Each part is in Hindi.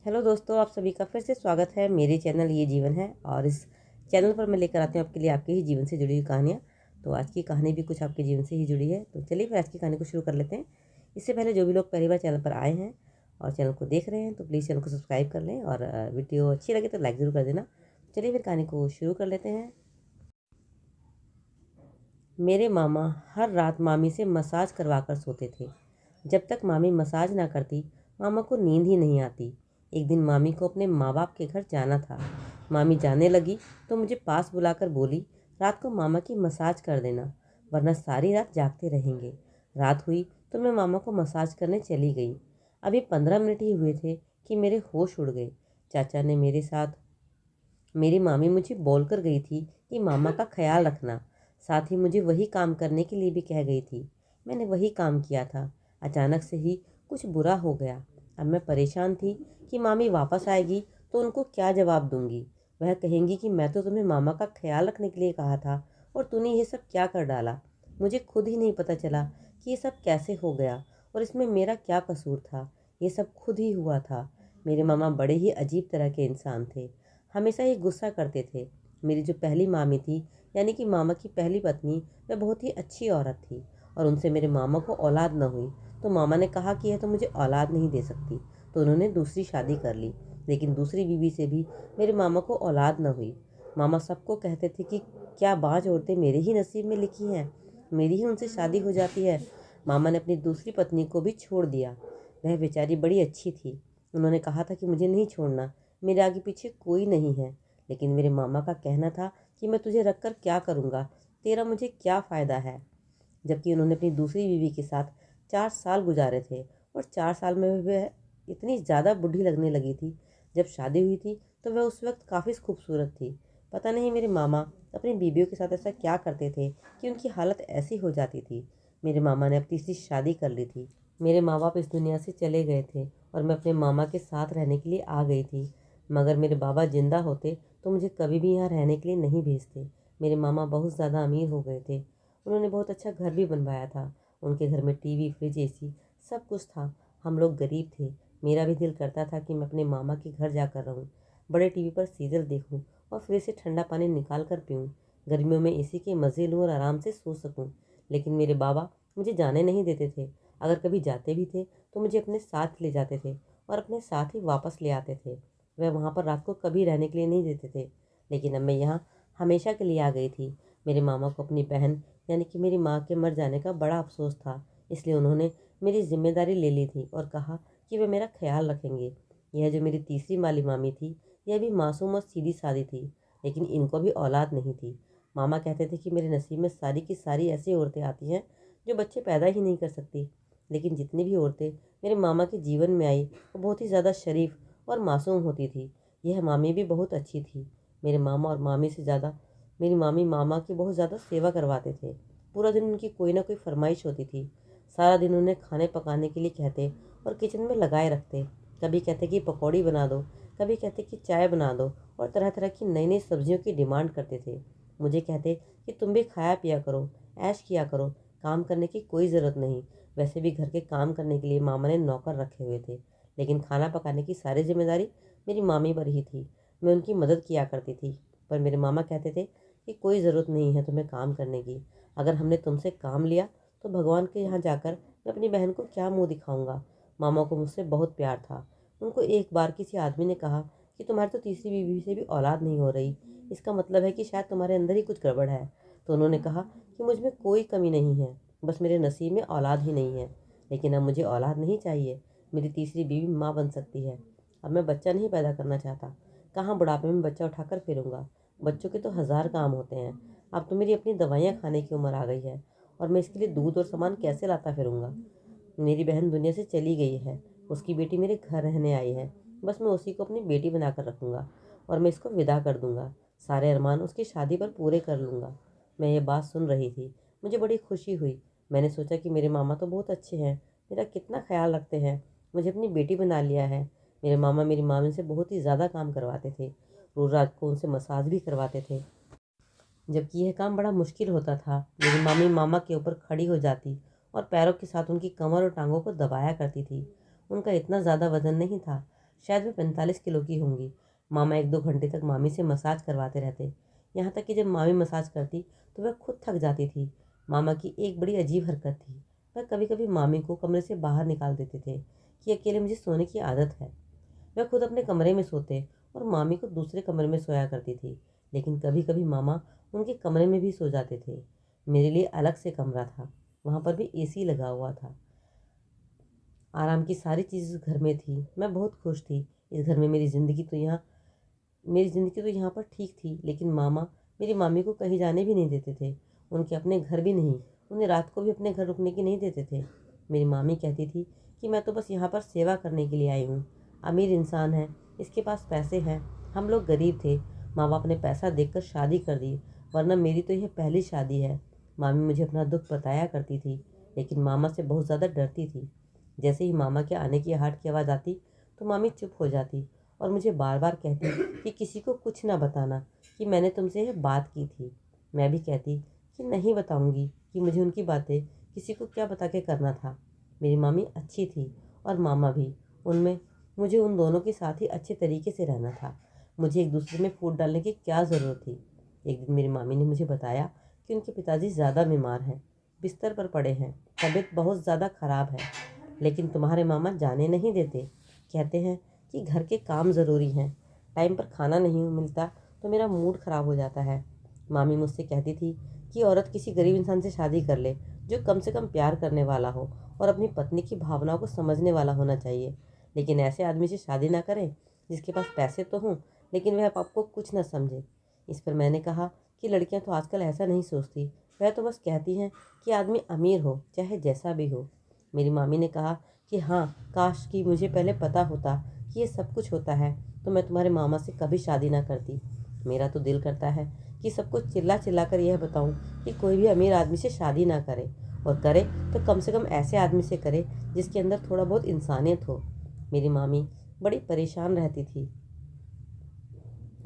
हेलो दोस्तों, आप सभी का फिर से स्वागत है मेरे चैनल ये जीवन है। और इस चैनल पर मैं लेकर आती हूँ आपके लिए आपके ही जीवन से जुड़ी हुई कहानियाँ। तो आज की कहानी भी कुछ आपके जीवन से ही जुड़ी है। तो चलिए फिर आज की कहानी को शुरू कर लेते हैं। इससे पहले जो भी लोग पहली बार चैनल पर आए हैं और चैनल को देख रहे हैं तो प्लीज़ चैनल को सब्सक्राइब कर लें, और वीडियो अच्छी लगे तो लाइक ज़रूर कर देना। चलिए फिर कहानी को शुरू कर लेते हैं। मेरे मामा हर रात मामी से मसाज करवा कर सोते थे। जब तक मामी मसाज ना करती मामा को नींद ही नहीं आती। एक दिन मामी को अपने माँ बाप के घर जाना था। मामी जाने लगी तो मुझे पास बुलाकर बोली, रात को मामा की मसाज कर देना, वरना सारी रात जागते रहेंगे। रात हुई तो मैं मामा को मसाज करने चली गई। अभी 15 मिनट ही हुए थे कि मेरे होश उड़ गए। चाचा ने मेरे साथ मेरी मामी मुझे बोलकर गई थी कि मामा का ख्याल रखना। साथ ही मुझे वही काम करने के लिए भी कह गई थी। मैंने वही काम किया था। अचानक से ही कुछ बुरा हो गया। अब मैं परेशान थी कि मामी वापस आएगी तो उनको क्या जवाब दूंगी। वह कहेंगी कि मैं तो तुम्हें मामा का ख्याल रखने के लिए कहा था और तूने ये सब क्या कर डाला। मुझे खुद ही नहीं पता चला कि ये सब कैसे हो गया और इसमें मेरा क्या कसूर था। ये सब खुद ही हुआ था। मेरे मामा बड़े ही अजीब तरह के इंसान थे। हमेशा ही गुस्सा करते थे। मेरी जो पहली मामी थी, यानी कि मामा की पहली पत्नी, वह बहुत ही अच्छी औरत थी और उनसे मेरे मामा को औलाद न हुई। तो मामा ने कहा कि यह तो मुझे औलाद नहीं दे सकती, तो उन्होंने दूसरी शादी कर ली। लेकिन दूसरी बीवी से भी मेरे मामा को औलाद न हुई। मामा सबको कहते थे कि क्या बाँझ औरतें मेरे ही नसीब में लिखी हैं, मेरी ही उनसे शादी हो जाती है। मामा ने अपनी दूसरी पत्नी को भी छोड़ दिया। वह बेचारी बड़ी अच्छी थी। उन्होंने कहा था कि मुझे नहीं छोड़ना, मेरे आगे पीछे कोई नहीं है। लेकिन मेरे मामा का कहना था कि मैं तुझे रख कर क्या करूँगा, तेरा मुझे क्या फ़ायदा है। जबकि उन्होंने अपनी दूसरी बीवी के साथ 4 साल गुजारे थे और 4 साल में वह इतनी ज़्यादा बूढ़ी लगने लगी थी। जब शादी हुई थी तो वह उस वक्त काफ़ी खूबसूरत थी। पता नहीं मेरे मामा अपनी बीवियों के साथ ऐसा क्या करते थे कि उनकी हालत ऐसी हो जाती थी। मेरे मामा ने अब तीसरी शादी कर ली थी। मेरे माँ बाप इस दुनिया से चले गए थे और मैं अपने मामा के साथ रहने के लिए आ गई थी। मगर मेरे बाबा जिंदा होते तो मुझे कभी भी यहाँ रहने के लिए नहीं भेजते। मेरे मामा बहुत ज़्यादा अमीर हो गए थे। उन्होंने बहुत अच्छा घर भी बनवाया था। उनके घर में टीवी, फ्रिज, एसी सब कुछ था। हम लोग गरीब थे। मेरा भी दिल करता था कि मैं अपने मामा के घर जाकर रहूं, बड़े टीवी पर सीरियल देखूं और फ्रिज से ठंडा पानी निकाल कर पीऊँ। गर्मियों में एसी के मज़े लूँ और आराम से सो सकूँ। लेकिन मेरे बाबा मुझे जाने नहीं देते थे। अगर कभी जाते भी थे तो मुझे अपने साथ ले जाते थे और अपने साथ ही वापस ले आते थे। वह वहाँ पर रात को कभी रहने के लिए नहीं देते थे। लेकिन अब मैं यहाँ हमेशा के लिए आ गई थी। मेरे मामा को अपनी बहन, यानी कि मेरी माँ के मर जाने का बड़ा अफसोस था। इसलिए उन्होंने मेरी जिम्मेदारी ले ली थी और कहा कि वे मेरा ख्याल रखेंगे। यह जो मेरी तीसरी वाली मामी थी, यह भी मासूम और सीधी सादी थी, लेकिन इनको भी औलाद नहीं थी। मामा कहते थे कि मेरे नसीब में सारी की सारी ऐसी औरतें आती हैं जो बच्चे पैदा ही नहीं कर सकती। लेकिन जितनी भी औरतें मेरे मामा के जीवन में आई वो बहुत ही ज़्यादा शरीफ और मासूम होती थी। यह मामी भी बहुत अच्छी थी। मेरे मामा और मामी से ज़्यादा मेरी मामी मामा की बहुत ज़्यादा सेवा करवाते थे। पूरा दिन उनकी कोई ना कोई फरमाइश होती थी। सारा दिन उन्हें खाने पकाने के लिए कहते और किचन में लगाए रखते। कभी कहते कि पकौड़ी बना दो, कभी कहते कि चाय बना दो, और तरह तरह की नई नई सब्जियों की डिमांड करते थे। मुझे कहते कि तुम भी खाया पिया करो, ऐश किया करो, काम करने की कोई ज़रूरत नहीं। वैसे भी घर के काम करने के लिए मामा ने नौकर रखे हुए थे, लेकिन खाना पकाने की सारी जिम्मेदारी मेरी मामी पर ही थी। मैं उनकी मदद किया करती थी, पर मेरे मामा कहते थे कि कोई ज़रूरत नहीं है तुम्हें काम करने की। अगर हमने तुमसे काम लिया तो भगवान के यहाँ जाकर मैं अपनी बहन को क्या मुंह दिखाऊंगा। मामा को मुझसे बहुत प्यार था। उनको एक बार किसी आदमी ने कहा कि तुम्हारी तो तीसरी बीवी से भी औलाद नहीं हो रही, इसका मतलब है कि शायद तुम्हारे अंदर ही कुछ गड़बड़ है। तो उन्होंने कहा कि मुझ में कोई कमी नहीं है, बस मेरे नसीब में औलाद ही नहीं है। लेकिन अब मुझे औलाद नहीं चाहिए। मेरी तीसरी बीवी माँ बन सकती है। अब मैं बच्चा नहीं पैदा करना चाहता। कहाँ बुढ़ापे में बच्चा उठाकर फिरूंगा। बच्चों के तो 1000 काम होते हैं। अब तो मेरी अपनी दवाइयाँ खाने की उम्र आ गई है और मैं इसके लिए दूध और सामान कैसे लाता फिरूंगा। मेरी बहन दुनिया से चली गई है। उसकी बेटी मेरे घर रहने आई है। बस मैं उसी को अपनी बेटी बनाकर रखूँगा और मैं इसको विदा कर दूँगा। सारे अरमान उसकी शादी पर पूरे कर लूँगा। मैं ये बात सुन रही थी। मुझे बड़ी खुशी हुई। मैंने सोचा कि मेरे मामा तो बहुत अच्छे हैं, मेरा कितना ख्याल रखते हैं, मुझे अपनी बेटी बना लिया है। मेरे मामा मेरी मामी से बहुत ही ज़्यादा काम करवाते थे। रोज़ रात को उनसे मसाज भी करवाते थे, जबकि यह काम बड़ा मुश्किल होता था। मेरी मामी मामा के ऊपर खड़ी हो जाती और पैरों के साथ उनकी कमर और टांगों को दबाया करती थी। उनका इतना ज़्यादा वजन नहीं था, शायद मैं 45 किलो की होंगी। मामा 1-2 घंटे तक मामी से मसाज करवाते रहते। यहाँ तक कि जब मामी मसाज करती तो वह खुद थक जाती थी। मामा की एक बड़ी अजीब हरकत थी। वह कभी कभी मामी को कमरे से बाहर निकाल देते थे कि अकेले मुझे सोने की आदत है। वह खुद अपने कमरे में सोते और मामी को दूसरे कमरे में सोया करती थी। लेकिन कभी कभी मामा उनके कमरे में भी सो जाते थे। मेरे लिए अलग से कमरा था, वहाँ पर भी एसी लगा हुआ था। आराम की सारी चीज़ इस घर में थी। मैं बहुत खुश थी इस घर में। मेरी ज़िंदगी तो यहाँ पर ठीक थी, लेकिन मामा मेरी मामी को कहीं जाने भी नहीं देते थे। उनके अपने घर भी नहीं, उन्हें रात को भी अपने घर रुकने की नहीं देते थे। मेरी मामी कहती थी कि मैं तो बस यहाँ पर सेवा करने के लिए आई हूँ। अमीर इंसान है, इसके पास पैसे हैं, हम लोग गरीब थे। माँ बाप ने पैसा देखकर शादी कर दी, वरना मेरी तो यह पहली शादी है। मामी मुझे अपना दुख बताया करती थी, लेकिन मामा से बहुत ज़्यादा डरती थी। जैसे ही मामा के आने की आहट की आवाज़ आती तो मामी चुप हो जाती और मुझे बार बार कहती कि किसी को कुछ ना बताना कि मैंने तुमसे यह बात की थी। मैं भी कहती कि नहीं बताऊंगी, कि मुझे उनकी बातें किसी को क्या बता के करना था। मेरी मामी अच्छी थी और मामा भी। उनमें मुझे उन दोनों के साथ ही अच्छे तरीके से रहना था। मुझे एक दूसरे में फूट डालने की क्या ज़रूरत थी। एक दिन मेरी मामी ने मुझे बताया कि उनके पिताजी ज़्यादा बीमार हैं, बिस्तर पर पड़े हैं, तबीयत बहुत ज़्यादा ख़राब है। लेकिन तुम्हारे मामा जाने नहीं देते। कहते हैं कि घर के काम ज़रूरी हैं, टाइम पर खाना नहीं मिलता तो मेरा मूड ख़राब हो जाता है। मामी मुझसे कहती थी कि औरत किसी गरीब इंसान से शादी कर ले जो कम से कम प्यार करने वाला हो और अपनी पत्नी की भावनाओं को समझने वाला होना चाहिए। लेकिन ऐसे आदमी से शादी ना करें जिसके पास पैसे तो हों लेकिन वह आपको कुछ ना समझे। इस पर मैंने कहा कि लड़कियां तो आजकल ऐसा नहीं सोचती, वह तो बस कहती हैं कि आदमी अमीर हो चाहे जैसा भी हो। मेरी मामी ने कहा कि हाँ, काश कि मुझे पहले पता होता कि ये सब कुछ होता है तो मैं तुम्हारे मामा से कभी शादी ना करती। मेरा तो दिल करता है कि सबको चिल्ला चिल्ला कर यह बताऊं कि कोई भी अमीर आदमी से शादी ना करे, और करे तो कम से कम ऐसे आदमी से करे जिसके अंदर थोड़ा बहुत इंसानियत हो। मेरी मामी बड़ी परेशान रहती थी।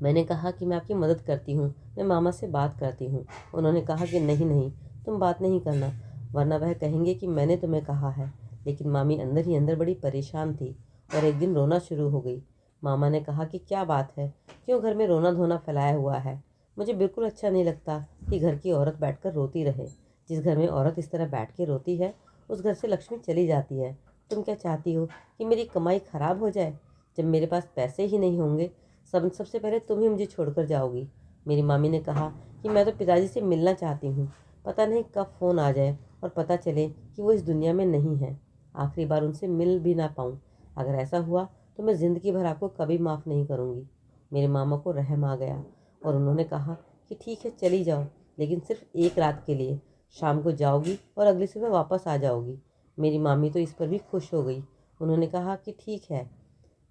मैंने कहा कि मैं आपकी मदद करती हूँ, मैं मामा से बात करती हूँ। उन्होंने कहा कि नहीं नहीं, तुम बात नहीं करना, वरना वह कहेंगे कि मैंने तुम्हें कहा है। लेकिन मामी अंदर ही अंदर बड़ी परेशान थी और एक दिन रोना शुरू हो गई। मामा ने कहा कि क्या बात है, क्यों घर में रोना धोना फैलाया हुआ है। मुझे बिल्कुल अच्छा नहीं लगता कि घर की औरत बैठकर रोती रहे। जिस घर में औरत इस तरह बैठ के रोती है उस घर से लक्ष्मी चली जाती है। तुम क्या चाहती हो कि मेरी कमाई खराब हो जाए? जब मेरे पास पैसे ही नहीं होंगे सबसे पहले तुम ही मुझे छोड़कर जाओगी। मेरी मामी ने कहा कि मैं तो पिताजी से मिलना चाहती हूँ, पता नहीं कब फ़ोन आ जाए और पता चले कि वो इस दुनिया में नहीं है, आखिरी बार उनसे मिल भी ना पाऊँ। अगर ऐसा हुआ तो मैं ज़िंदगी भर आपको कभी माफ़ नहीं करूँगी। मेरे मामा को रहम आ गया और उन्होंने कहा कि ठीक है चली जाओ, लेकिन सिर्फ एक रात के लिए। शाम को जाओगी और अगली सुबह वापस आ जाओगी। मेरी मामी तो इस पर भी खुश हो गई। उन्होंने कहा कि ठीक है।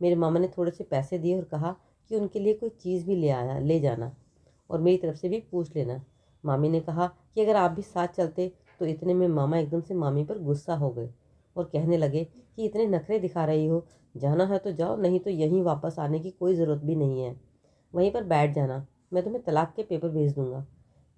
मेरे मामा ने थोड़े से पैसे दिए और कहा कि उनके लिए कोई चीज़ भी ले जाना और मेरी तरफ से भी पूछ लेना। मामी ने कहा कि अगर आप भी साथ चलते। तो इतने में मामा एकदम से मामी पर गुस्सा हो गए और कहने लगे कि इतने नखरे दिखा रही हो, जाना है तो जाओ, नहीं तो यहीं वापस आने की कोई ज़रूरत भी नहीं है, वहीं पर बैठ जाना, मैं तुम्हें तलाक के पेपर भेज दूंगा।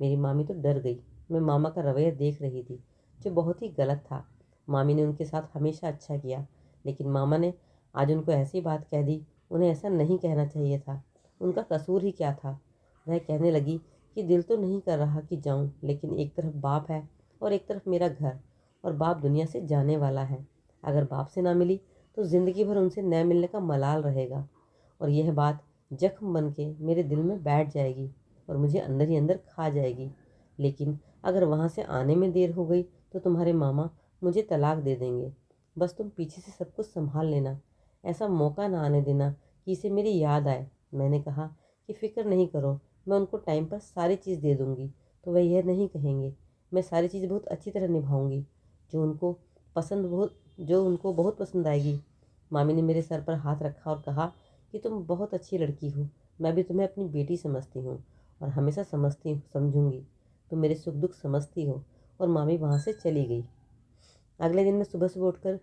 मेरी मामी तो डर गई। मैं मामा का रवैया देख रही थी जो बहुत ही गलत था। मामी ने उनके साथ हमेशा अच्छा किया, लेकिन मामा ने आज उनको ऐसी बात कह दी। उन्हें ऐसा नहीं कहना चाहिए था। उनका कसूर ही क्या था। वह कहने लगी कि दिल तो नहीं कर रहा कि जाऊं, लेकिन एक तरफ बाप है और एक तरफ मेरा घर, और बाप दुनिया से जाने वाला है। अगर बाप से ना मिली तो ज़िंदगी भर उनसे न मिलने का मलाल रहेगा, और यह बात जख्म बन के मेरे दिल में बैठ जाएगी और मुझे अंदर ही अंदर खा जाएगी। लेकिन अगर वहाँ से आने में देर हो गई तो तुम्हारे मामा मुझे तलाक दे देंगे। बस तुम पीछे से सब कुछ संभाल लेना, ऐसा मौका ना आने देना कि इसे मेरी याद आए। मैंने कहा कि फ़िक्र नहीं करो, मैं उनको टाइम पर सारी चीज़ दे दूँगी तो वह यह नहीं कहेंगे। मैं सारी चीज़ बहुत अच्छी तरह निभाऊँगी जो उनको बहुत पसंद आएगी। मामी ने मेरे सर पर हाथ रखा और कहा कि तुम बहुत अच्छी लड़की हो, मैं भी तुम्हें अपनी बेटी समझती हूँ और हमेशा समझूंगी। तुम मेरे सुख दुख समझती हो। और मामी वहाँ से चली गई। अगले दिन मैं सुबह सुबह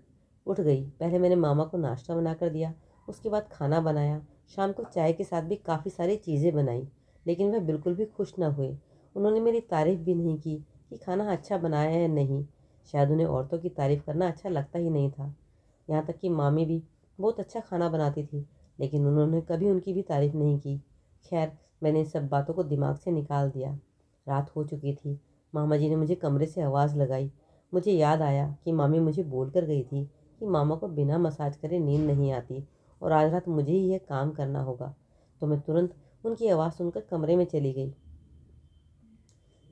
उठ गई। पहले मैंने मामा को नाश्ता बना कर दिया, उसके बाद खाना बनाया। शाम को चाय के साथ भी काफ़ी सारी चीज़ें बनाई, लेकिन वह बिल्कुल भी खुश ना हुए। उन्होंने मेरी तारीफ़ भी नहीं की कि खाना अच्छा बनाया है या नहीं। शायद उन्हें औरतों की तारीफ़ करना अच्छा लगता ही नहीं था। यहाँ तक कि मामी भी बहुत अच्छा खाना बनाती थी, लेकिन उन्होंने कभी उनकी भी तारीफ नहीं की। खैर, मैंने इन सब बातों को दिमाग से निकाल दिया। रात हो चुकी थी। मामा जी ने मुझे कमरे से आवाज़ लगाई। मुझे याद आया कि मामी मुझे बोल कर गई थी कि मामा को बिना मसाज करे नींद नहीं आती और आज रात मुझे ही यह काम करना होगा। तो मैं तुरंत उनकी आवाज़ सुनकर कमरे में चली गई।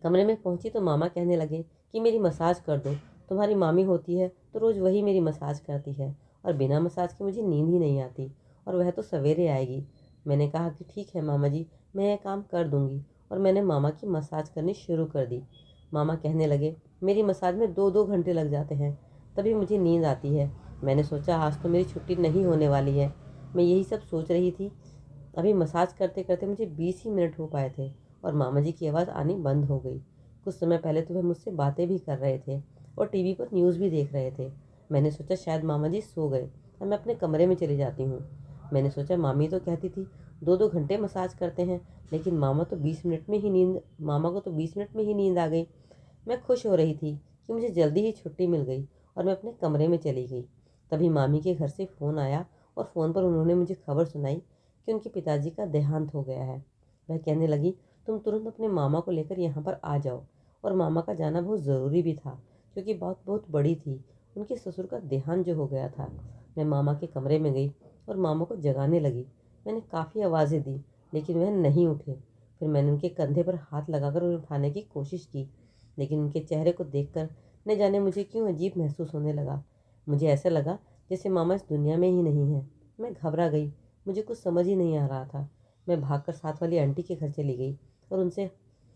कमरे में पहुंची तो मामा कहने लगे कि मेरी मसाज कर दो। तुम्हारी मामी होती है तो रोज़ वही मेरी मसाज करती है और बिना मसाज के मुझे नींद ही नहीं आती, और वह तो सवेरे आएगी। मैंने कहा कि ठीक है मामा जी, मैं यह काम कर दूंगी, और मैंने मामा की मसाज करनी शुरू कर दी। मामा कहने लगे मेरी मसाज में 2-2 घंटे लग जाते हैं, तभी मुझे नींद आती है। मैंने सोचा आज तो मेरी छुट्टी नहीं होने वाली है। मैं यही सब सोच रही थी। अभी मसाज करते करते मुझे 20 ही मिनट हो पाए थे और मामा जी की आवाज़ आनी बंद हो गई। कुछ समय पहले तो वह मुझसे बातें भी कर रहे थे और टीवी पर न्यूज़ भी देख रहे थे। मैंने सोचा शायद मामा जी सो गए, अब मैं अपने कमरे में चली जाती हूँ। मैंने सोचा मामी तो कहती थी 2-2 घंटे मसाज करते हैं, लेकिन मामा को तो 20 मिनट में ही नींद आ गई। मैं खुश हो रही थी कि मुझे जल्दी ही छुट्टी मिल गई और मैं अपने कमरे में चली गई। तभी मामी के घर से फ़ोन आया और फ़ोन पर उन्होंने मुझे खबर सुनाई कि उनके पिताजी का देहांत हो गया है। वह कहने लगी तुम तुरंत अपने मामा को लेकर यहाँ पर आ जाओ। और मामा का जाना बहुत ज़रूरी भी था, क्योंकि बात बहुत बड़ी थी। उनके ससुर का देहांत जो हो गया था। मैं मामा के कमरे में गई और मामा को जगाने लगी। मैंने काफ़ी आवाज़ें दी, लेकिन वह नहीं उठे। फिर मैंने उनके कंधे पर हाथ लगाकर उन्हें उठाने की कोशिश की, लेकिन उनके चेहरे को देखकर न जाने मुझे क्यों अजीब महसूस होने लगा। मुझे ऐसा लगा जैसे मामा इस दुनिया में ही नहीं है। मैं घबरा गई। मुझे कुछ समझ ही नहीं आ रहा था। मैं भागकर साथ वाली आंटी के घर चली गई और उनसे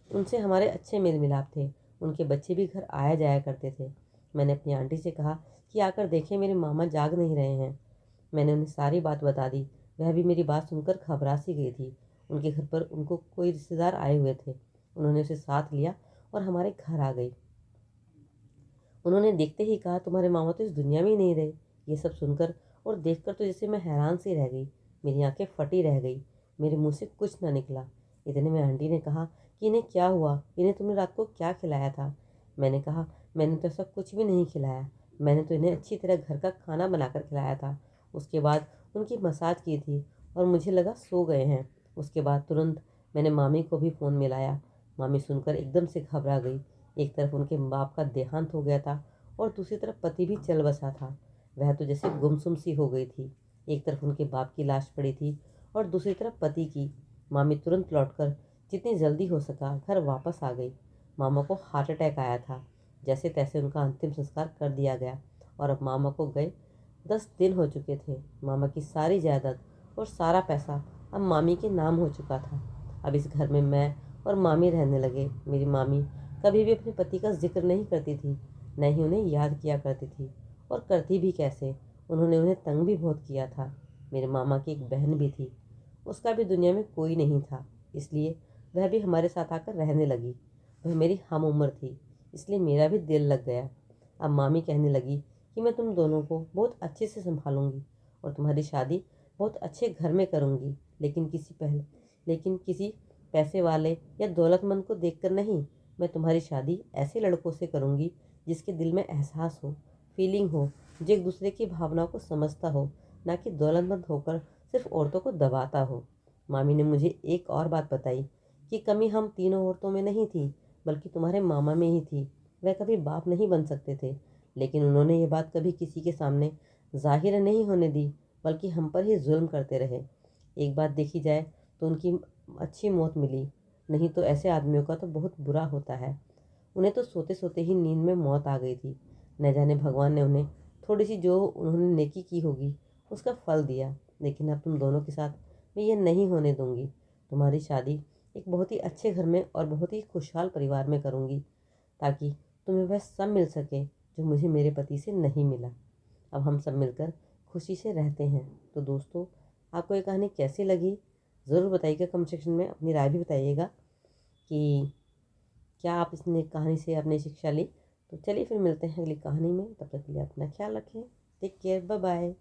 उनसे हमारे अच्छे मेल मिलाप थे। उनके बच्चे भी घर आया जाया करते थे। मैंने अपनी आंटी से कहा कि आकर देखें मेरे मामा जाग नहीं रहे हैं। मैंने उन्हें सारी बात बता दी। वह भी मेरी बात सुनकर घबरा सी गई थी। उनके घर पर उनको कोई रिश्तेदार आए हुए थे। उन्होंने उसे साथ लिया और हमारे घर आ गई। उन्होंने देखते ही कहा तुम्हारे मामा तो इस दुनिया में ही नहीं रहे। ये सब सुनकर और देखकर तो जैसे मैं हैरान सी रह गई। मेरी आंखें फटी रह गई। मेरे मुंह से कुछ ना निकला। इतने में आंटी ने कहा कि इन्हें क्या हुआ, इन्हें तुमने रात को क्या खिलाया था। मैंने कहा मैंने तो ऐसा कुछ भी नहीं खिलाया। मैंने तो इन्हें अच्छी तरह घर का खाना बनाकर खिलाया था। उसके बाद उनकी मसाज की थी और मुझे लगा सो गए हैं। उसके बाद तुरंत मैंने मामी को भी फ़ोन मिलाया। मामी सुनकर एकदम से घबरा गई। एक तरफ उनके बाप का देहांत हो गया था और दूसरी तरफ पति भी चल बसा था। वह तो जैसे गुमसुम सी हो गई थी। एक तरफ उनके बाप की लाश पड़ी थी और दूसरी तरफ पति की। मामी तुरंत लौटकर जितनी जल्दी हो सका घर वापस आ गई। मामा को हार्ट अटैक आया था। जैसे तैसे उनका अंतिम संस्कार कर दिया गया और अब मामा को गए 10 दिन हो चुके थे। मामा की सारी जायदाद और सारा पैसा अब मामी के नाम हो चुका था। अब इस घर में मैं और मामी रहने लगे। मेरी मामी कभी भी अपने पति का जिक्र नहीं करती थी, न ही उन्हें याद किया करती थी, और करती भी कैसे। उन्होंने उन्हें तंग भी बहुत किया था। मेरे मामा की एक बहन भी थी, उसका भी दुनिया में कोई नहीं था, इसलिए वह भी हमारे साथ आकर रहने लगी। वह मेरी हम उम्र थी, इसलिए मेरा भी दिल लग गया। अब मामी कहने लगी कि मैं तुम दोनों को बहुत अच्छे से संभालूंगी और तुम्हारी शादी बहुत अच्छे घर में करूंगी, लेकिन किसी पैसे वाले या दौलतमंद को देखकर नहीं। मैं तुम्हारी शादी ऐसे लड़कों से करूंगी जिसके दिल में एहसास हो, फीलिंग हो, जो एक दूसरे की भावनाओं को समझता हो, ना कि दौलतमंद होकर सिर्फ औरतों को दबाता हो। मामी ने मुझे एक और बात बताई कि कमी हम तीनों औरतों में नहीं थी, बल्कि तुम्हारे मामा में ही थी। वह कभी बाप नहीं बन सकते थे, लेकिन उन्होंने ये बात कभी किसी के सामने जाहिर नहीं होने दी, बल्कि हम पर ही जुल्म करते रहे। एक बात देखी जाए तो उनकी अच्छी मौत मिली, नहीं तो ऐसे आदमियों का तो बहुत बुरा होता है। उन्हें तो सोते सोते ही नींद में मौत आ गई थी। न जाने भगवान ने उन्हें थोड़ी सी जो उन्होंने नेकी की होगी उसका फल दिया। लेकिन अब तुम दोनों के साथ मैं ये नहीं होने दूंगी। तुम्हारी शादी एक बहुत ही अच्छे घर में और बहुत ही खुशहाल परिवार में करूंगी, ताकि तुम्हें वह सब मिल सके जो मुझे मेरे पति से नहीं मिला। अब हम सब मिलकर खुशी से रहते हैं। तो दोस्तों, आपको ये कहानी कैसी लगी ज़रूर बताइएगा। कमेंट सेक्शन में अपनी राय भी बताइएगा कि क्या आप इसने कहानी से आपने शिक्षा ली। तो चलिए फिर मिलते हैं अगली कहानी में। तब तक के लिए अपना ख्याल रखें। Take care, bye bye.